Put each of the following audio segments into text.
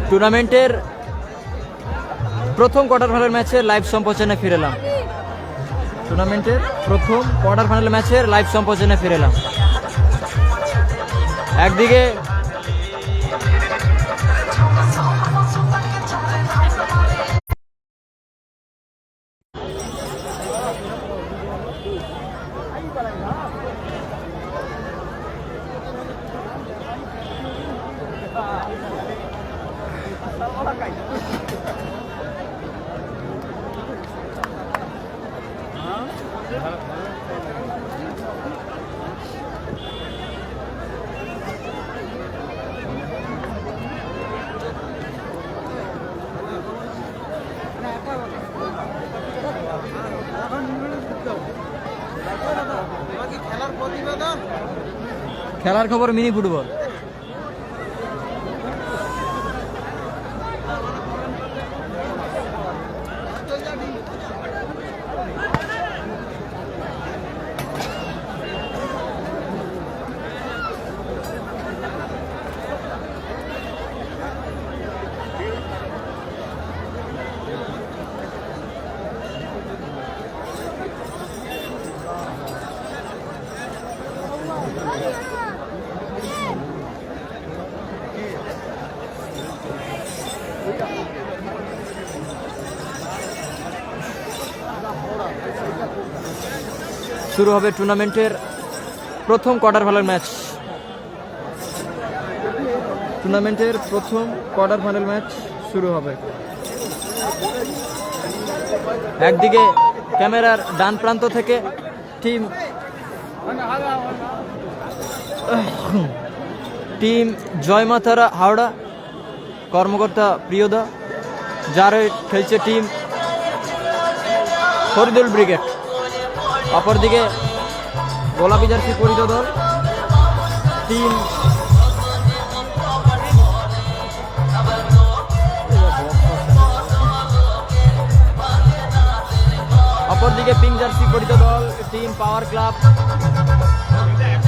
টুর্নামেন্টের প্রথম quarter final ম্যাচের লাইভ সম্প্রচারে ফিরেলাম। টুর্নামেন্টের প্রথম কোয়ার্টার ফাইনাল ম্যাচের লাইভ সম্প্রচারে ফিরেলাম। একদিকে খেলার খবর মিনি ফুটবল। শুরু হবে টুর্নামেন্টের প্রথম কোয়ার্টার ফাইনাল ম্যাচ। টুর্নামেন্টের প্রথম কোয়ার্টার ফাইনাল ম্যাচ শুরু হবে। একদিকে ক্যামেরার ডান প্রান্ত থেকে টিম জয়মাতারা হাওড়া, কর্মকর্তা প্রিয়দা, যার খেলছে টিম ফরিদুল ব্রিগেড। অপরদিকে গোলাপি জার্সি পরিহিত দল টিম অপরদিকে পিঙ্ক জার্সি পরিহিত দল টিম পাওয়ার ক্লাব,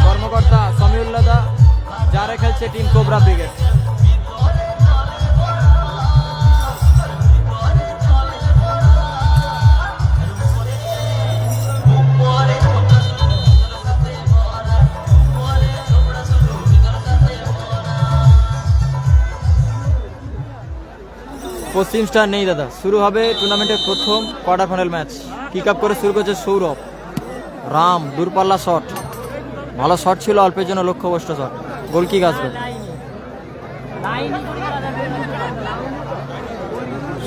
কর্মকর্তা সমিউল্লাহ দা, যারা খেলছে টিম কোবরা ব্রিগেড। পশ্চিম স্টার নেই দাদা। শুরু হবে টুর্নামেন্টের প্রথম quarter final match. Kick up করে শুরু করছে সৌরভ। রাম দূরপাল্লা শট, ভালো শট ছিল, অল্পের জন্য লক্ষ্যভ্রষ্ট শট। গোল কিক আসবে।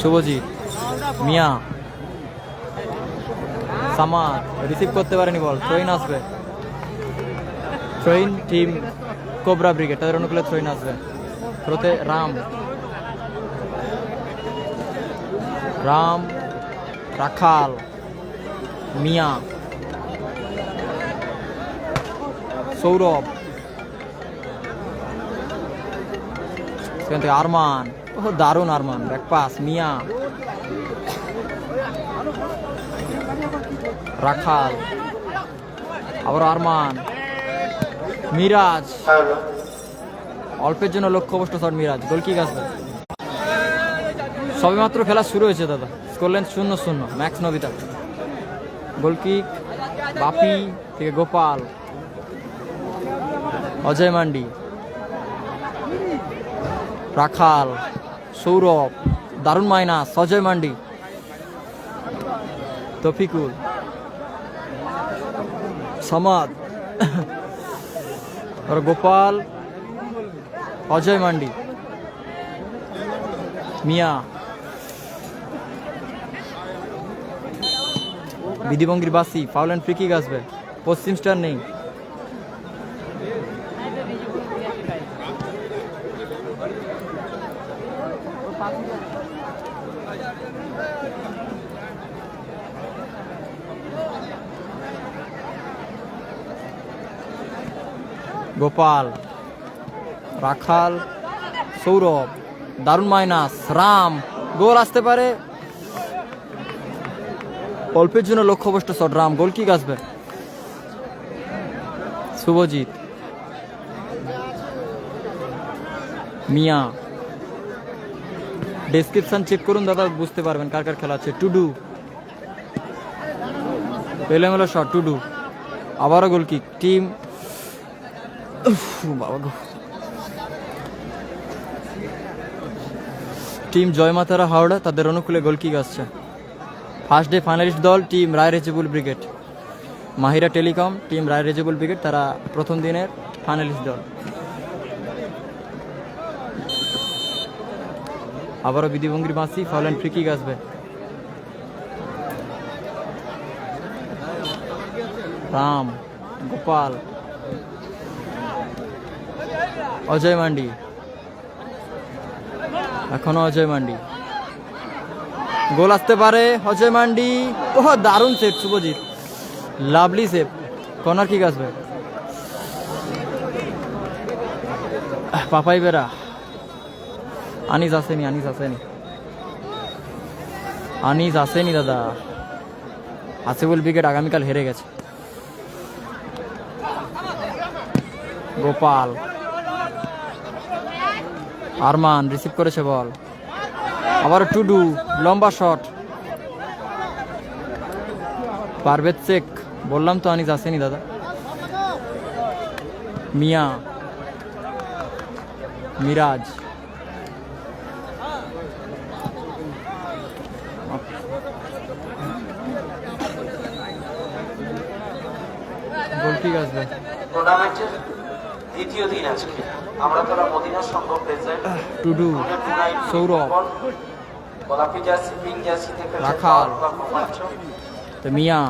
শুভজিৎ, মিয়া, সামাদ রিসিভ করতে পারেনি বল। থ্রোইন আসবে। থ্রোইন টিম কোবরা ব্রিগেড, তাদের অনুকূলে থ্রোইন আসবে। থ্রোতে রাম, রাখাল, মিয়া, সৌরভ, সেখান থেকে আরমান। ও দারুণ আরমান, ব্যাক পাস। মিয়া, রাখাল, আবার আরমান, মিরাজ, অল্পের জন্য লক্ষ্যভ্রষ্ট শট মিরাজ। গোল কিক আসবে। সবেমাত্র খেলা শুরু হয়েছে দাদা। স্কোরলাইন 0-0। ম্যাক্স নবিতা। গোল কিক বাপি থেকে গোপাল, অজয় মান্ডি, রাখাল, সৌরভ, দারুণ মাইনাস, অজয় মান্ডি, তফিকুল, সমাদ, গোপাল, অজয় মান্ডি, মিয়া, বিধিভঙ্গির বাসি। ফাউল অ্যান্ড ফ্রি কিক আসবে। পশ্চিম স্টার নেই। গোপাল, রাখাল, সৌরভ, দারুণ মাইনাস। রাম, গোল আসতে পারে, অল্পের জন্য লক্ষ্যভ্রষ্ট শট। রাম, গোল কিক আসবে। শুভজিৎ, মিয়া, ডেসক্রিপশন চেক করুন দাদা, বুঝতে পারবেন কার কার খেলা আছে। টুডু এলোমেলো শট, টুডু আবারও গোলকিক। টিম বাবা গো, টিম জয়মাতারা হাওড়া, তাদের অনুকূলে গোলকিক আসছে। ফার্স্ট ডে ফাইনালিস্ট দল টিম রায় রেজেবুল ব্রিগেড। মাহিরা টেলিকম, টিম রায় রেজেবুল ব্রিগেড, তারা প্রথম দিনের ফাইনালিস্ট দল। আবারও বিধিভঙ্গির বাঁশি, ফাউল অ্যান্ড ফ্রি কিক আসবে। রাম, গোপাল, অজয় মান্ডি, এখনো অজয় মান্ডি, গোল আসতে পারে। অজয় মান্ডি, ওহ দারুণ save Subhajit, lovely save. Corner kick আসবে। পাপাই বেরা, আনিস আসেনি, আনিস আসেনি দাদা। আসিফুল ব্রিগেড আগামীকাল হেরে গেছে। গোপাল, আরমান রিসিভ করেছে বল, আবার টুডু লম্বা শট, পারভেজ শেখ, বললাম তো আনিস আসেনি দাদা। মিয়া, মিরাজ, গোল কিক আসবে। টুর্নামেন্টের দ্বিতীয় দিন আজকে আমরা তোরা মদিনা সংঘ প্রেজেন্ট টুডু, সৌরভ, গোলাপি জার্সি, পিঙ্ক জার্সি থেকে রাখাল, মিয়া,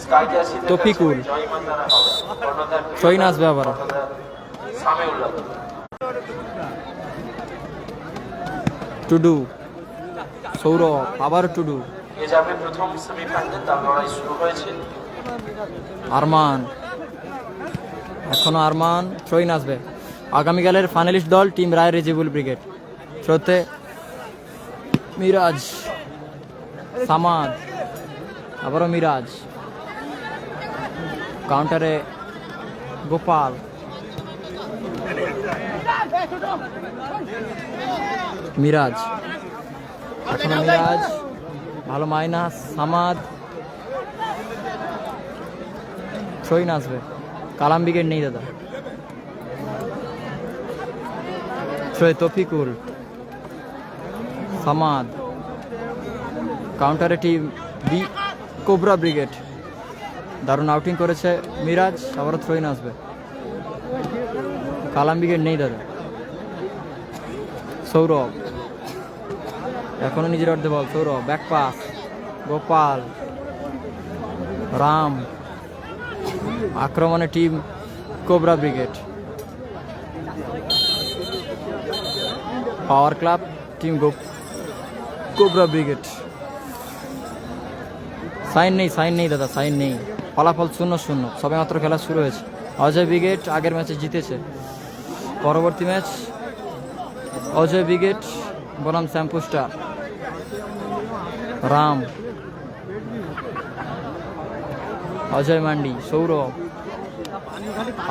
স্কাই জার্সি থেকে তফিকুল, জয়মাতারা হাওড়া, শহীন আসবে আবার। সামিউল্লাহ, টুডু, সৌরভ, আবার টুডু, এ যাবে প্রথম সেমিফাইনালে, তার লড়াই শুরু হয়েছে। আরমান, এখনো আরমান, শহীন আসবে। আগামীকালের ফাইনালিস্ট দল টিম রায় রেজিবুল ব্রিগেড। শ্রোতে মিরাজ, সামাদ, আবারও মিরাজ, কাউন্টারে গোপাল, মিরাজ, এখনো মিরাজ, ভালো মাইনাস, সামাদ, শহীন আসবে। কালাম ব্রিগেড নেই দাদা। তফিকুল, সামাদ, কাউন্টারে টিম বি কোবরা ব্রিগেড, দারুণ আউটিং করেছে মিরাজ, আবারও থ্রোইন আসবে। কালাম ব্রিগেড নেই দাদা। সৌরভ, এখনো নিজের অর্ধে ball, Sourav, back pass, Gopal, Ram, আক্রমণে team cobra Brigade. Power Club team cobra Brigade. Sign নেই দাদা, সাইন নেই। ফলাফল 0-0, সবে মাত্র খেলা শুরু হয়েছে। অজয় ব্রিগেড আগের ম্যাচে জিতেছে। পরবর্তী ম্যাচ অজয় ব্রিগেড বনাম শ্যাম্পু স্টার। রাম, অজয় মান্ডি, সৌরভ,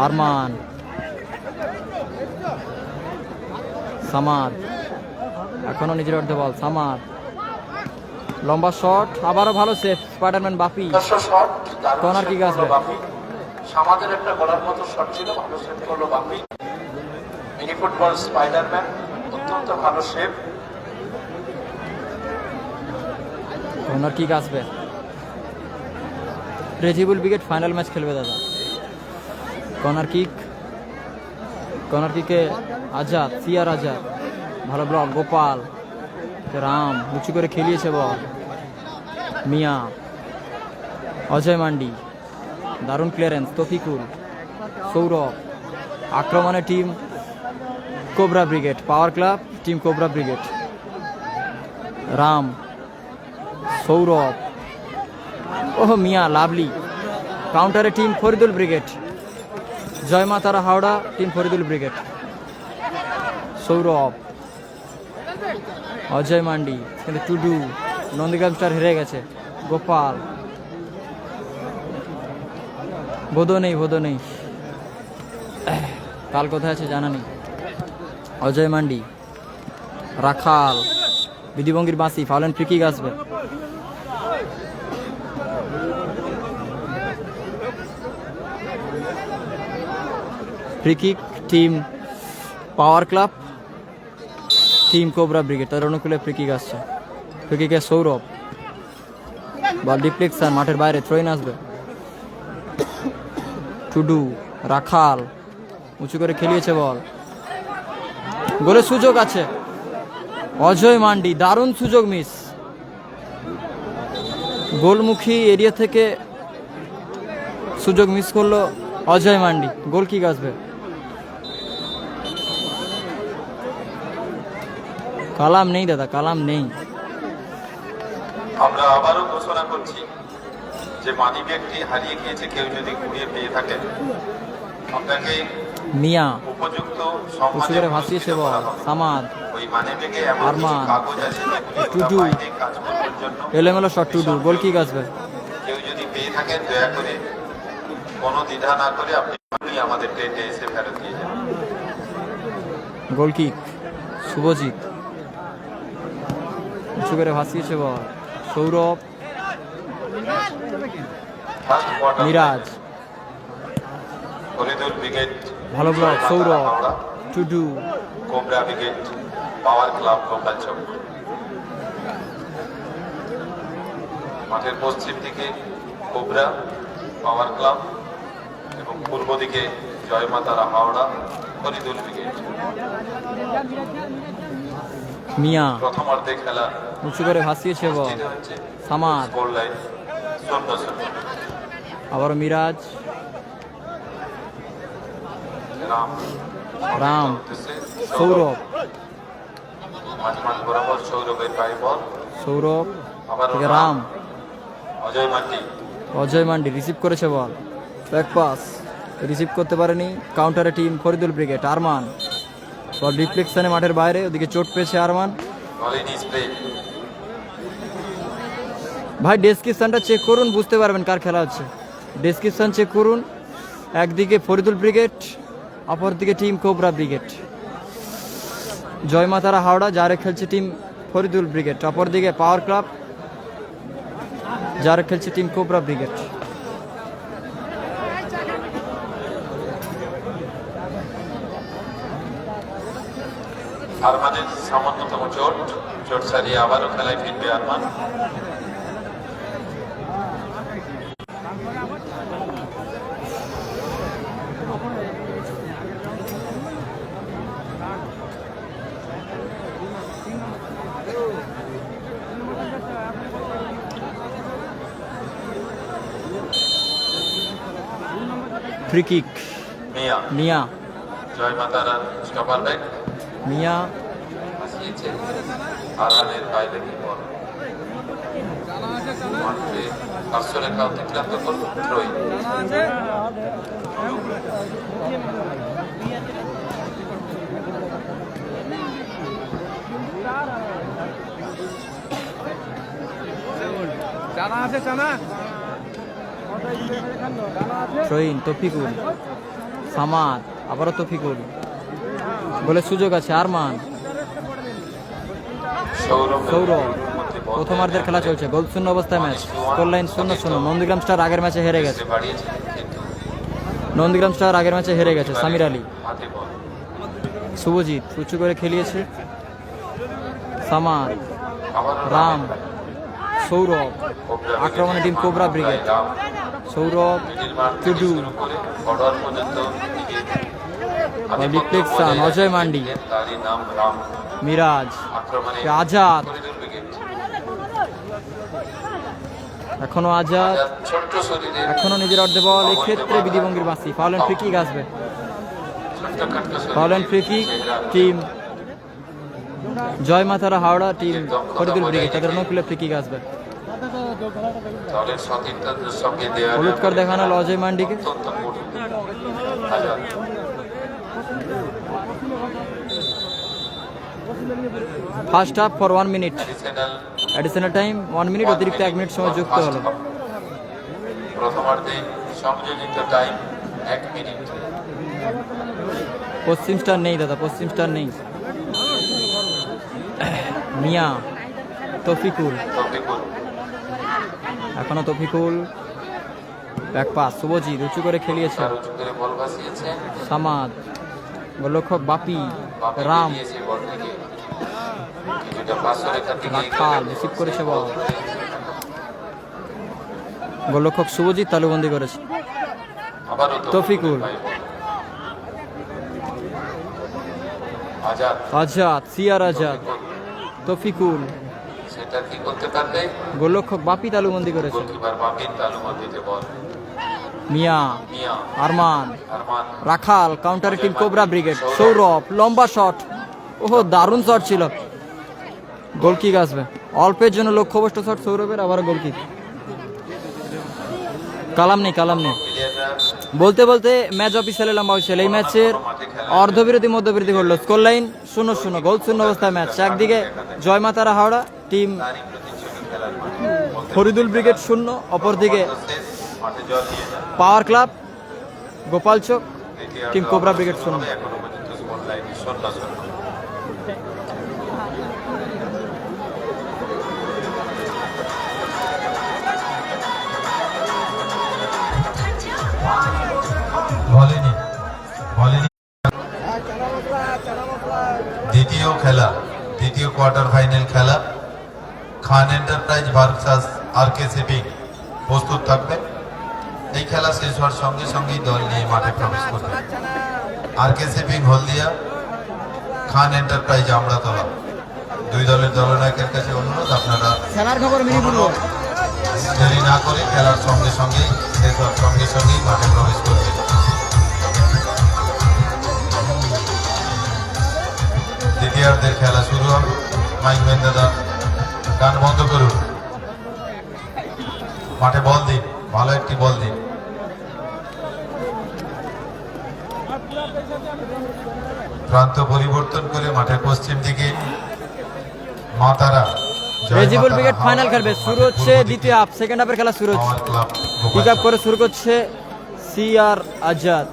আরমান, সামাদ, এখনো নিজের অর্ধে বল, সামাদ, লম্বা শট, আবারও ভালো সেভ স্পাইডারম্যান বাপি। কর্নার কিক আসবে। সামাদের একটা গলার মতো শট ছিল, ভালো সেভ করলো বাপি। মিনি ফুটবল স্পাইডারম্যান, অত্যন্ত ভালো সেভ। কর্নার কিক আসবে। রেজিবুল ব্রিগেড ফাইনাল ম্যাচ খেলবে দাদা। কর্নার কিকে আজাদ, সিয়ার আজাদ, ভালো ব্লক, গোপাল, রাম উঁচু করে খেলিয়েছে বল, মিয়া, অজয় মান্ডি, দারুণ ক্লিয়ারেন্স, তফিকুল, সৌরভ, আক্রমণে team cobra Brigade, Power Club team cobra Brigade. Ram, Sourav, oh Mia, lovely, কাউন্টারে team Faridul Brigade. Joymatara Howrah, team Faridul Brigade. Sourav, Ajay Mandi, কিন্তু টুডু, নন্দীগ্রাম স্টার হেরে গেছে। গোপাল, বোধ নেই, কাল কোথায় আছে জানা নেই। অজয় মান্ডি, রাখাল, বিধিভঙ্গির বাঁশি, ফাউল অ্যান্ড ফ্রি কিক আসবে। Free kick team power Club, team cobra brigade, তাদের অনুকূলে ফ্রি কিক আসছে। ফ্রি কিকে সৌরভ, বল ডিফ্লেকশন, মাঠের বাইরে, থ্রোইন আসবে। টুডু, রাখাল উঁচু করে খেলিয়েছে বল, গোলের সুযোগ আছে। অজয় মান্ডি, দারুণ সুযোগ মিস। গোলমুখী এরিয়া থেকে সুযোগ মিস করলো অজয় মান্ডি। গোল কিক আসবে। কালাম নেই দাদা, কালাম নেই। আমরা আবারও ঘোষণা করছি যে মানি ব্যাগটি হারিয়ে গিয়েছে কেউ যদি কুড়িয়ে পেয়ে থাকেন, আপনাকে মিয়া উপযুক্ত উঁচু করে ভাসিয়েছে বল, সামাদ, ওই মানি ব্যাগে এমন কিছু আরমান, কাগজ আছে যেগুলি টুডু, ওটা বাইরে কাজ করবার জন্য এলোমেলো শট, টুডু, গোল কিক আসবে। কেউ যদি পেয়ে থাকেন দয়া করে কোনো দ্বিধা না করে আপনি আমাদের টেন্টে এসে ফেরত দিয়ে যান। গোল কিক শুভজিৎ, উঁচু করে ভাসিয়েছে ball, Sourav, first quarter Miraj, Haridul Brigade, ভালো block, Sourav, Howrah, Tudu, Cobra Brigade, Power club Gopalchak. মাঠের পশ্চিম দিকে কোবরা পাওয়ার ক্লাব এবং পূর্ব দিকে জয়মাতারা হাওড়া হরিদুল ব্রিগেড। মিয়া প্রথমার্ধে খেলা উঁচু করে ভাসিয়েছে বল, যেটা হচ্ছে সামাদ, স্কোর লাইন 0-0। আবারও মিরাজ, রাম রাম, উদ্দেশ্যে সৌরভ, মাঝ বরাবর সৌরভের পায়ে বল, সৌরভ আবার থেকে রাম, অজয় মান্ডি, অজয় মান্ডি রিসিভ করেছে বল, ব্যাক পাস, রিসিভ করতে পারেনি, কাউন্টারে টিম ফরিদুল ব্রিগেড। আরমান, বল রিফ্লেকশনে মাঠের বাইরে, ওদিকে চোট পেয়েছে আরমান। ভলিন স্প্রে, ভাই ডেসক্রিপশনটা চেক করুন, বুঝতে পারবেন কার খেলা হচ্ছে। ডেসক্রিপশন চেক করুন, একদিকে ফরিদুল ব্রিগেড, অপরদিকে team cobra brigade. Joymatara Howrah, যারা খেলছে টিম ফরিদুল ব্রিগেড, অপরদিকে পাওয়ার ক্লাব, যারা খেলছে টিম কোবরা ব্রিগেড। আরমানের সামান্যতম চোট সারিয়ে আবারও খেলায় ফিরবে আরমান। ফ্রি কিক মিয়া, মিয়া, জয়মাতারা স্টপার ব্যাক মিয়া, আসিয়েছে আরমানের বাইরে কি বল, মাঠে পার্শ্বরেখা অতিক্রান্ত করল ত্রয়ী। জানা আছে জানা ট্রয়িন, তফিকুল, সামাদ, আবারও তফিকুল, গোলের সুযোগ আছে। আরমান, সৌরভ, প্রথমার্ধের খেলা চলছে, গোল শূন্য অবস্থায় match, score line 0-0। Nandigram star আগের ম্যাচে হেরে গেছে, নন্দীগ্রাম স্টার আগের ম্যাচে হেরে গেছে। সামির আলী, শুভজিৎ উঁচু করে খেলিয়েছে, সামাদ, রাম, সৌরভ, আক্রমণে team cobra Brigade, Sourav, Tudu, deflection, Ajay Mandi, Miraj, Azad, এখনো আজাদ, ছোট্ট শরীরে এখনো নিজের অর্ধে বল, এক্ষেত্রে বিধিভঙ্গির বাঁশি, ফাউল অ্যান্ড ফ্রি কিক আসবে। Foul and free kick team জয়মাতারা Howrah, team Faridul brigade, তাদের অনুকূলে ফ্রি কিক আসবে। দলের সতীর্থদের সঙ্গে দেওয়া হলুদ কার্ড দেখানো হলো অজয় মান্ডিকে। অত্যন্ত Azad. First half for 1 minute, additional additional time 1 minute, অতিরিক্ত 1 মিনিট সময় যুক্ত হলো। প্রথমার্ধে সংযোজিত টাইম 1 মিনিট। পশ্চিম স্টার নেই দাদা, পশ্চিম স্টার নেই। মিয়া তফিকুল, তৌফিকুল, এখনো তফিকুল। ব্যাক পাস শুভজিৎ উঁচু করে খেলিয়েছে। তার উঁচু করে বল ভাসিয়েছেন। সামাদ, গোলরক্ষক বাপি, বাপি রাম, দিয়েছে বল থেকে। কিছুটা পার্শ্বরেখার দিকে এগিয়ে রাখাল গেল। রিসিভ করেছে বল। গোলরক্ষক শুভজিৎ তালুবন্দি করেছে। আবারও তৌফিকুল। পায় বল। আজাদ, আজাদ, সিয়ার আজাদ, তৌফিকুল। তফিকুল, সেটা কি করতে পারবে? গোলরক্ষক বাপি তালুবন্দি করেছে। গোলকিপার বাপির তালুবন্দিতে ball. Mia, Mia, Arman, Arman, Rakhal, counter team cobra Brigade, Sourav, লম্বা শট। ওহো, দারুণ শট ছিল। গোলকিক আসবে, অল্পের জন্য লক্ষ্যভ্রষ্ট শট সৌরভের, আবার গোলকিক। কালাম নেই। প্লেয়াররা বলতে বলতে ম্যাচ অফিসিয়ালি লম্বা হয়েছিল। এই ম্যাচের অর্ধবিরতি মধ্যবিরতি ঘটল। স্কোর লাইন 0-0, গোল শূন্য অবস্থায় ম্যাচ। একদিকে জয়মাতারা হাওড়া টিম তারই প্রতিচ্ছবি খেলার মাঠে। ফরিদুল ব্রিগেড 0, অপরদিকে শেষ মাঠে জল দিয়ে যান। পাওয়ার ক্লাব গোপালচক দ্বিতীয় টিম কোবরা ব্রিগেড 0। এখনো পর্যন্ত স্কোর লাইন 0-0। ভলিনি দ্বিতীয় খেলা, দ্বিতীয় কোয়ার্টার ফাইনাল খেলা খান এন্টারপ্রাইজ ভার্সাস আরকে শিপিং প্রস্তুত থাকবে। এই খেলা শেষ হওয়ার সঙ্গে সঙ্গেই দল নিয়ে মাঠে প্রবেশ করবে। আরকে শিপিং হলদিয়া, খান এন্টারপ্রাইজ আমড়াতলা। দুই দলের দলনায়কের কাছে অনুরোধ, আপনারা খেলার খবর দেরি না করে খেলার সঙ্গে সঙ্গেই শেষ হওয়ার সঙ্গে সঙ্গেই মাঠে প্রবেশ করবে। দ্বিতীয়ার্ধের খেলা শুরু হবে। মাইকম্যান দাদা গান বন্ধ করুন, মাঠে বল দিন, ভালো একটি বল দিন। প্রান্ত পরিবর্তন করে মাঠের পশ্চিম দিকে মা তারা রেজিবুল ব্রিগেড ফাইনাল খেলবে। শুরু হচ্ছে দ্বিতীয় হাফ, সেকেন্ড হাফের খেলা শুরু হচ্ছে। পিক আপ করে শুরু করছে CR Azad,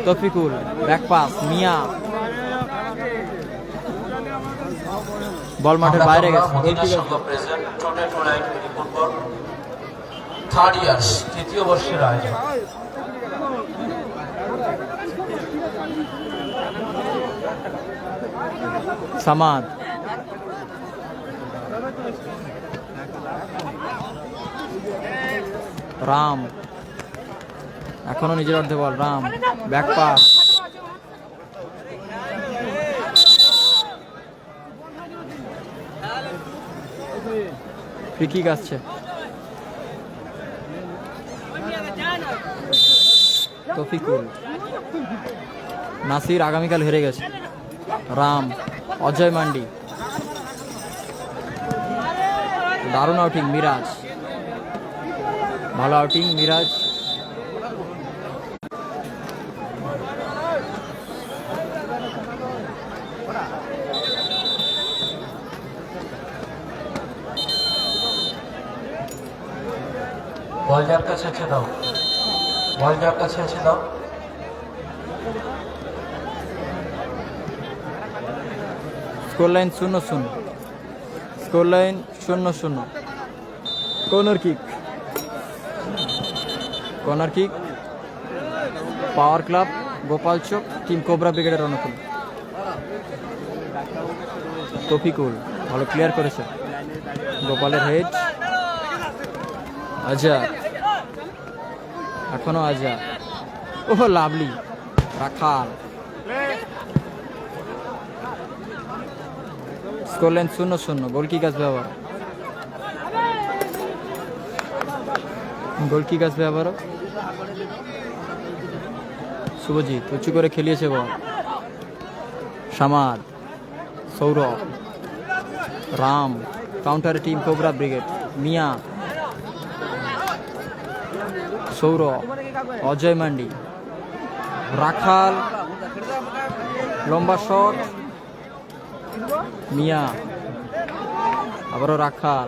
Tofikul, back pass, Mia, ball মাঠের বাইরে গেছে। থার্ড ইয়ার্স, তৃতীয় বর্ষের আয়োজন। সামাদ, রাম, এখনো নিজের অর্ধে ball. Ram, back pass, free kick আসছে। তফিকুল, নাসির আগামীকাল হেরে গেছে। রাম, অজয় মান্ডি, দারুণ আউটিং মিরাজ, ভালো আউটিং মিরাজ। বল যার কাছে আছে দাও, বল যার কাছে আছে দাও। Scoreline 0-0, scoreline 0-0। Corner kick, Power club Gopalchak team Cobra ব্রিগেডের অনুকূল। তফিকুল ভালো ক্লিয়ার করেছে, গোপালের হেড। আজাদ, এখনো Azad, oh lovely, Rakhal. Scoreline 0-0, goal kick আসবে আবার, আবারও। শুভজিৎ উঁচু করে খেলিয়েছে ball. Samad, Sourav, Ram, counter team cobra brigade. Mia, Sourav, Ajay Mandi, Rakhal, লম্বা শট, মিয়া, আবারও রাখাল,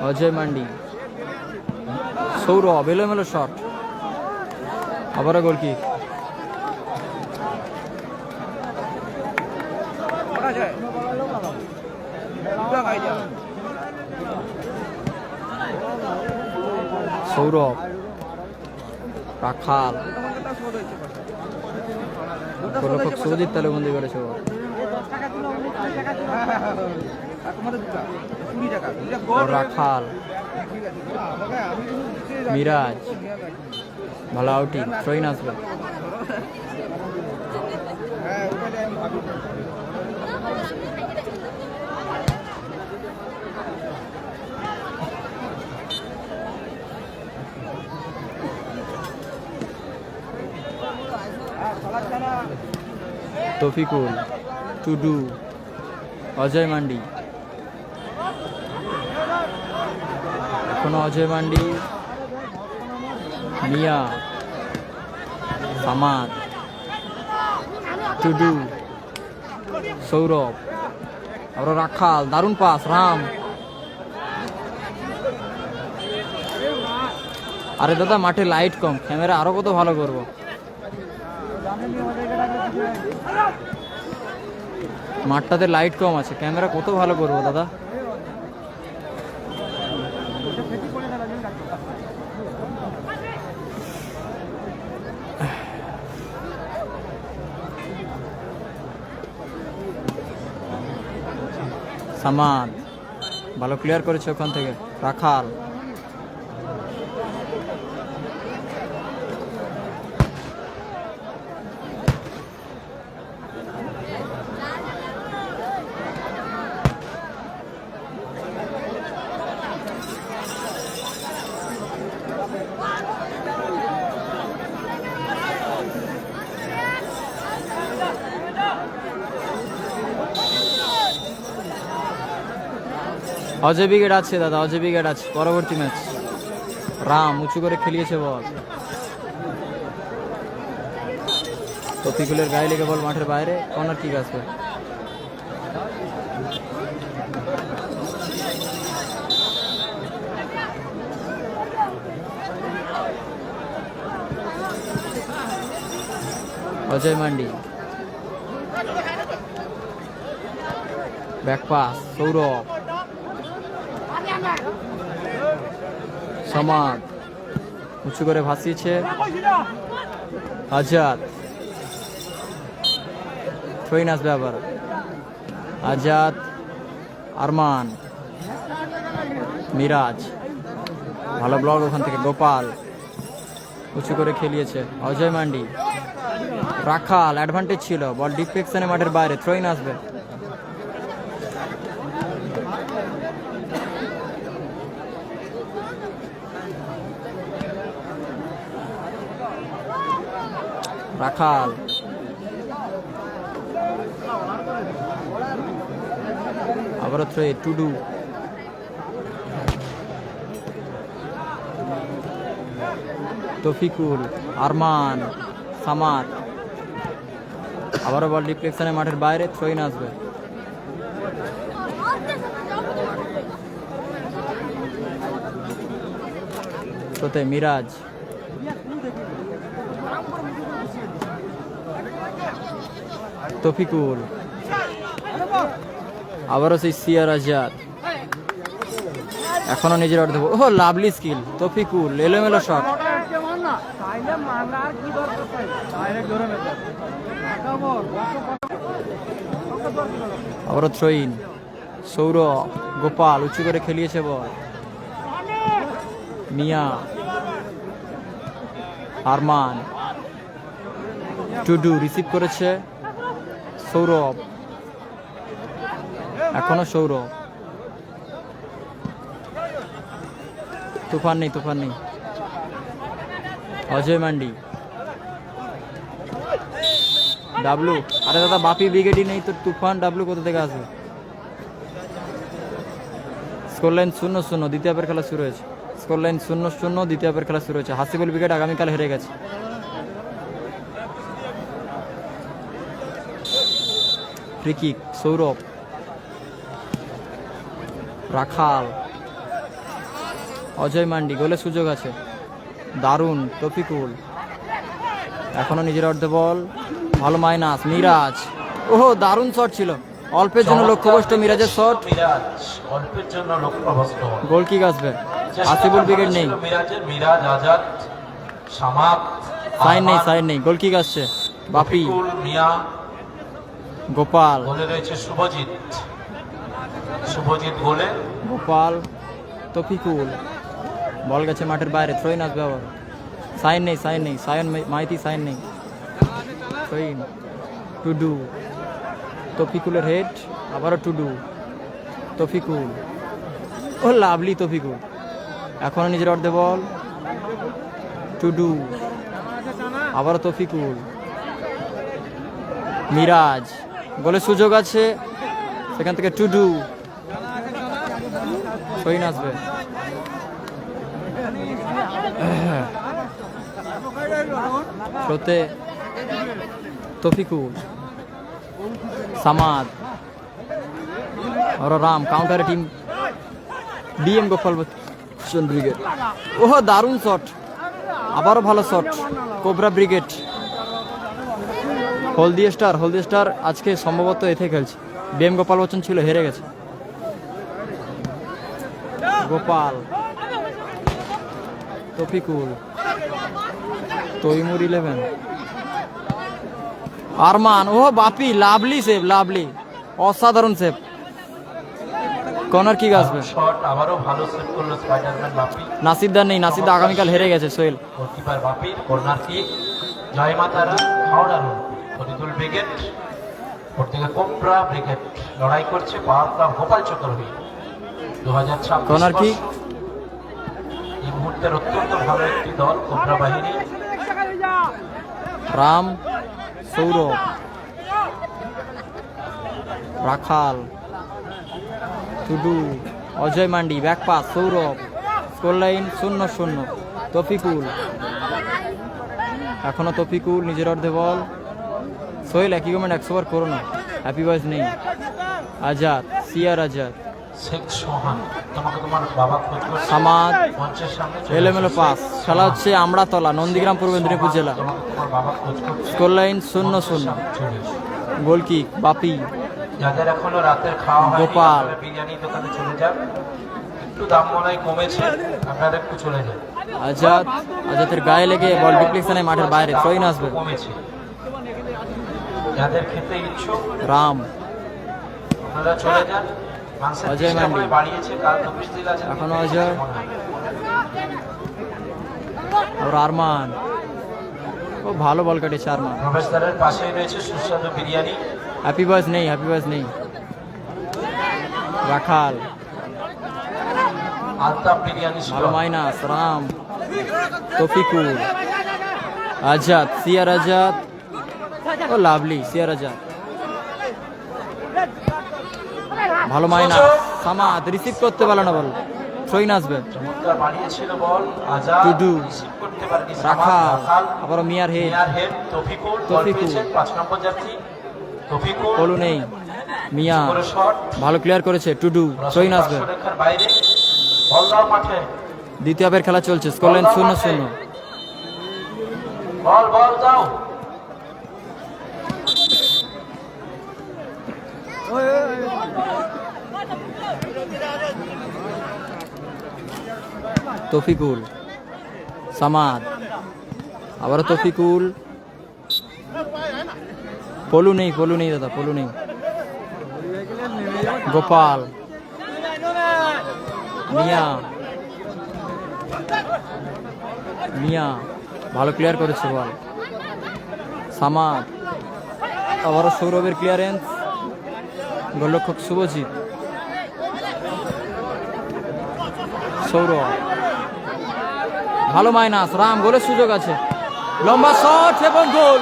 অজয় মান্ডি, সৌরভ, এলোমেলো শট, আবারও গোলকিক। সৌরভ, রাখাল, গোলরক্ষক সুজিত তালুবন্দি করেছে বল। রাখাল, মিরাজ, ভালো আউটিং, থ্রোইন আসবে। তফিকুল, টুডু, অজয় মান্ডি, এখনো অজয় মান্ডি, মিয়া, সামাদ, টুডু, সৌরভ, আরো রাখাল, দারুণ পাস, রাম। আরে দাদা মাঠে লাইট কম, ক্যামেরা আরো কত ভালো করবো। মাঠটাতে লাইট কম আছে, ক্যামেরা কত ভালো করবো দাদা। সামাদ ভালো ক্লিয়ার করেছে ওখান থেকে, রাখাল, অজয় উইকেট আছে দাদা, অজয় উইকেট আছে। পরবর্তী ম্যাচ রাম উঁচু করে খেলিয়েছে বল, তফিকুলের গায়ে লেগে বল মাঠের বাইরে, কর্নার কিক আসবে। অজয় মান্ডি, ব্যাক পাস, সৌরভ, সমাদ উঁচু করে ভাসিয়েছে, আজাদ, থ্রোইন আসবে আবার, আজাদ, আরমান, মিরাজ, ভালো ব্লক ওখান থেকে, গোপাল উঁচু করে খেলিয়েছে, অজয় মান্ডি, রাখাল, অ্যাডভান্টেজ ছিল, বল ডিফেকশনে মাঠের বাইরে, থ্রোইন আসবে। রাখাল, আবারও থ্রো, টুডু, তফিকুল, আরমান, সামাদ, আবারও বল ডিফ্লেকশনে মাঠের বাইরে, থ্রোইন আসবে। থ্রোতে মিরাজ, তফিকুল, আবারও সেই সিয়ার আজাদ, এখনো নিজের অর্ধ। ও লাভলি স্কিল, তফিকুল, এলোমেলো শট, আবারও থ্রোইন, সৌরভ, গোপাল উঁচু করে খেলিয়েছে বল, মিয়া, আরমান, টুডু রিসিভ করেছে, সৌরভ, এখনো সৌরভ, তুফান নেই, তুফান নেই, অজয় মান্ডি, ডাবলু, আরে দাদা বাপি ব্রিগেডই নেই তো তুফান ডাবলু কোথা থেকে আসবে। স্কোর লাইন 0-0, দ্বিতীয় হাফের খেলা শুরু হয়েছে। স্কোর লাইন 0-0, দ্বিতীয় হাফের খেলা শুরু হয়েছে। হাসিবুল ব্রিগেড আগামীকাল হেরে গেছে। ফ্রি কিক, সৌরভ, রাখাল, অজয় মান্ডি, গোলের সুযোগ আছে, দারুণ, তফিকুল, এখনো নিজের অর্ধে বল, ভালো মাইনাস, মিরাজ, ওহো দারুণ শট ছিল, অল্পের জন্য লক্ষ্যভ্রষ্ট মিরাজের শট, মিরাজ অল্পের জন্য লক্ষ্যভ্রষ্ট, গোল কিক আসবে। আসিফুল ব্রিগেড নেই, মিরাজের মিরাজ আজাদ সামাদ সাইন নেই, সাইন নেই। গোলকিক আসছে বাপি, রফিকুল মিয়া, গোপাল, গোলে রয়েছে শুভজিৎ, শুভজিৎ গোলে। গোপাল, তফিকুল, বল গেছে মাঠের বাইরে, থ্রোইন আসবে আবার। সাইন নেই, সাইন নেই, সায়ন মাইতি সাইন নেই, থ্রোইন। টুডু, তফিকুলের হেড, আবারও টুডু, তফিকুল, ও লাভলি তফিকুল, এখনো নিজের অর্ধে বল, টুডু, আবারও তফিকুল, মিরাজ, গোলের সুযোগ আছে, সেখান থেকে টুডু, সইন আসবে, স্রোতে তফিকুল, সামাদ, আর রাম, কাউন্টারে team DM Gopal Bachchan Brigade. Oh দারুণ শট, আবারও ভালো shot, Cobra Brigade. Haldia star আজকে সম্ভবত এতে খেলছে, ডিএম গোপাল বচ্চন ছিল, হেরে গেছে। গোপাল, তফিকুল, তৈমুর 11, আরমান, ও বাপি, লাভলি সেভ, লাভলি, অসাধারণ সেভ। কর্নার কিক আসবে, শট আবারও ভালো সেভ করলো স্পাইডারম্যান বাপি। নাসিরদার নেই, নাসিরদা আগামীকাল হেরে গেছে। সোহেল, গোলকিপার বাপি, কর্নার কিক, জয় মাতারা, হাওড়া রোড, ফরিদুল ব্রিগেড, ওর থেকে কোবরা ব্রিগেড লড়াই করছে পাওয়ার ক্লাব গোপাল চক্র হয়ে 2026। কর্নার কিক, এই মুহূর্তের অত্যন্ত ভালো একটি দল কোবরা বাহিনী। Ram, Sourav, Rakhal, Tudu, Ajay Mandi, back pass, Sourav, scoreline 0-0। Tofikul, এখনো তফিকুল, নিজের অর্ধে বল। সোহেল, একই কমেন্ট 100 বার করো না, হ্যাপি বয়েস নেই। আজাদ, সিয়ার আজাদ, শেখ সোহান, তোমাকে তোমার বাবা খোঁজ করছে। সামাদ, মঞ্চের সামনে চলে এলোমেলো এসো। পাস, খেলা হচ্ছে আমড়াতলা, নন্দীগ্রাম, পূর্ব মেদিনীপুর জেলা। তোমাকে তোমার বাবা খোঁজ করছে। Score line 0-0। চলে এসো। গোল কিক বাপি, যাদের এখনো রাতের খাওয়া হয়নি, গোপাল। আপনারা বিরিয়ানি দোকানে চলে যান, একটু দাম মনে হয় কমেছে, আপনারা একটু চলে যান। আজাদের গায়ে লেগে বল ডিফ্লেকশনে মাঠের বাইরে, সইন আসবে। কমেছে, যাদের খেতে ইচ্ছুক রাম, আপনারা চলে যান। মাংসের অজয় পিসটা মান্ডি। মনে হয় বাড়িয়েছে, কাল 24 দিন আছে, এখনো অজয়। আর আরমান, ও ভালো বল কাটিয়েছে আরমান। প্রবেশদ্বারের পাশেই রয়েছে সুস্বাদু বিরিয়ানি। হ্যাপি বয়েস নেই, হ্যাপি বয়েস নেই। রাখাল, আলতাফ বিরিয়ানি ভালো মাইনাস। রাম, তফিকুল, আজাদ, সিয়ার আজাদ, ও লাভলি, সিয়ার আজাদ, ভালো মাইনাস। সামাদ, রিসিভ করতে পারলো না বল, সইন আসবে। চমৎকার বাড়িয়েছিল বল, আজাদ টুডু, রিসিভ করতে পারেনি। রাখাল, আবারও মিয়ার হেড, মিয়ার হেড, তফিকুল, বল তফিকুল। পেয়েছেন 5 নম্বর যাত্রী তফিকুল। পলু নেই, মিয়া করে শট, ভালো ক্লিয়ার করেছে। টুডু, সইন আসবে। রেখার বাইরে, বল দাও মাঠে, দ্বিতীয় হাফের খেলা চলছে, স্কোর লাইন 0-0। বল বল দাও। তফিকুল, সামাদ, আবারও তফিকুল, পলু নেই, পলু নেই দাদা, পলু নেই। গোপাল, মিয়া, মিয়া ভালো ক্লিয়ার করেছে বল। সামাদ, আবারও সৌরভের ক্লিয়ারেন্স, গোলরক্ষক শুভজিৎ। সৌরভ, ভালো মাইনাস। রাম, গোলের সুযোগ আছে, লম্বা শট এবং গোল,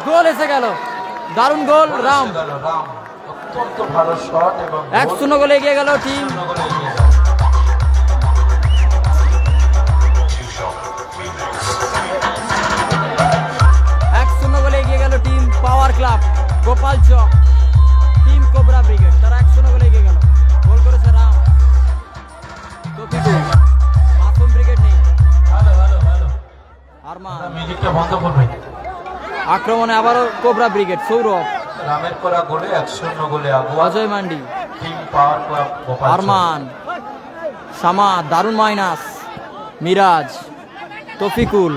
গোল এসে গেল, দারুণ গোল। রাম, রাম অত্যন্ত ভালো শট এবং 1-0 গোলে এগিয়ে গেল টিম। 1-0 গোলে এগিয়ে গেল টিম পাওয়ার ক্লাব গোপাল চক, টিম কোবরা ব্রিগেড, তারা 1-0 গোলে এগিয়ে গেল। গোল করেছে রাম, তফিকুল, মাসুম ব্রিগেড নেই, ভালো ভালো ভালো। আরমান। মিউজিকটা বন্ধ করবে। আক্রমণে আবারও কোবরা ব্রিগেড, সৌরভ, রামের করা গোলে 1-0 গোলে আগুয়া Ajay Mandi, team power club Gopal Chak. Arman, Samad, দারুণ মাইনাস। মিরাজ, তফিকুল,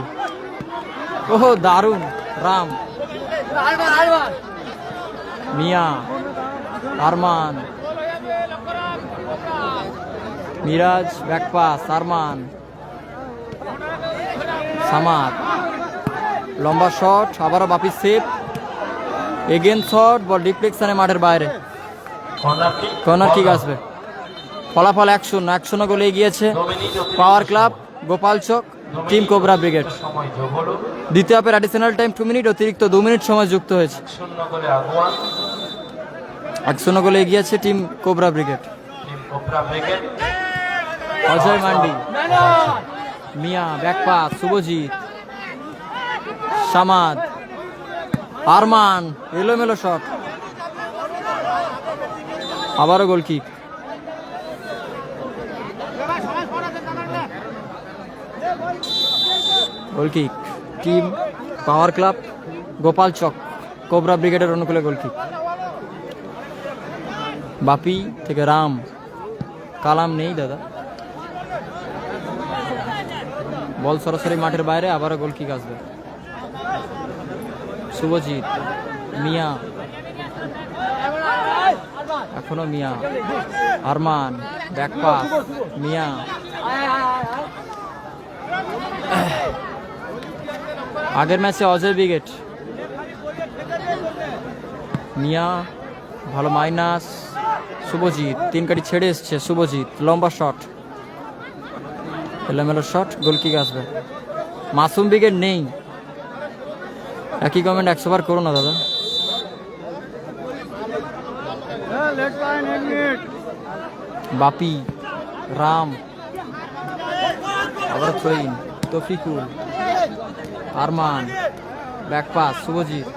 ওহো দারুণ। রাম, মিয়া, আরমান, মিরাজ, ব্যাকপাস, আরমান, সামাদ, লম্বা শট, আবারও Bapi save, again shot, ball ডিফ্লেকশনে মাঠের বাইরে। কর্নার কিক আসবে। ফলাফল 1-0 গোলে এগিয়েছে power club Gopalchak team cobra brigade. সময় যোগ হলো দ্বিতীয় হাফের অ্যাডিশনাল টাইম 2 মিনিট, অতিরিক্ত 2 মিনিট সময় যুক্ত হয়েছে। 1-0 গোলে আগুয়ান 1-0 গোলে এগিয়েছে team cobra brigade. Team cobra brigade. Ajay Mandi, Miya, backpass, Shubhajit, Samad, Arman, এলোমেলো শট, আবারও goal kick. Goal kick team power club Gopalchak cobra ব্রিগেডের অনুকূলে গোল কিক। বাপি থেকে রাম, কালাম নেই দাদা। বল সরাসরি মাঠের বাইরে, আবারও গোল কিক আসবে। শুভজিৎ, মিয়া, এখনো মিয়া, আরমান, ব্যাকপাস, মিয়া, আগের ম্যাচে অজয় ব্রিগেড, মিয়া, ভালো মাইনাস। শুভজিৎ 3 কাটি ছেড়ে এসছে। শুভজিৎ, লম্বা শট, এলোমেলো শট, গোল কিক আসবে। মাসুম ব্রিগেড নেই। একই কমেন্ট 100 বার করো না দাদা। বাপি, রাম, আবার থ্রোইন, তফিকুল, আরমান, ব্যাকপাস, শুভজিৎ,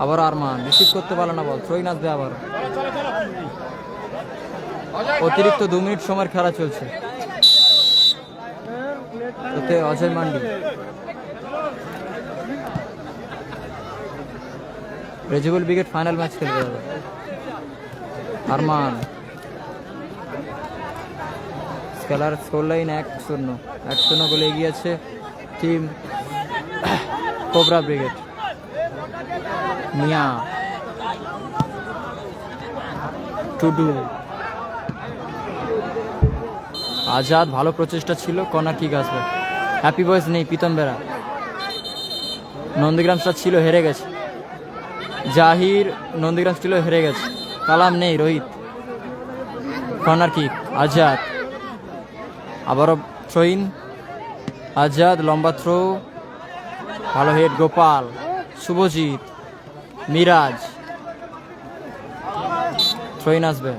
আবার আরমান, রিসিভ করতে পারলো না বল, থ্রোইন আসবে আবার। অতিরিক্ত 2 মিনিট সময়ের খেলা চলছে। ওতে অজয় মান্ডি, রেজিবল ব্রিগেড ফাইনাল ম্যাচ খেলবে দাদা। আরমান, খেলার স্কোর লাইন 1-0 গোলে এগিয়েছে team cobra brigade. Miya, Tudu, Azad, ভালো প্রচেষ্টা ছিল। কর্নার কিক আসবে। হ্যাপি বয়েস নেই, প্রীতম বেরা। নন্দীগ্রাম স্টার ছিল, হেরে গেছে। জাহির, নন্দীগ্রাম ছিল, হেরে গেছে। কালাম নেই, রোহিত। কর্নার কিক, আজাদ, আবারও থ্রোইন, আজাদ, লম্বা থ্রো, ভালো হেড, গোপাল, শুভজিৎ, মিরাজ, থ্রোইন আসবে।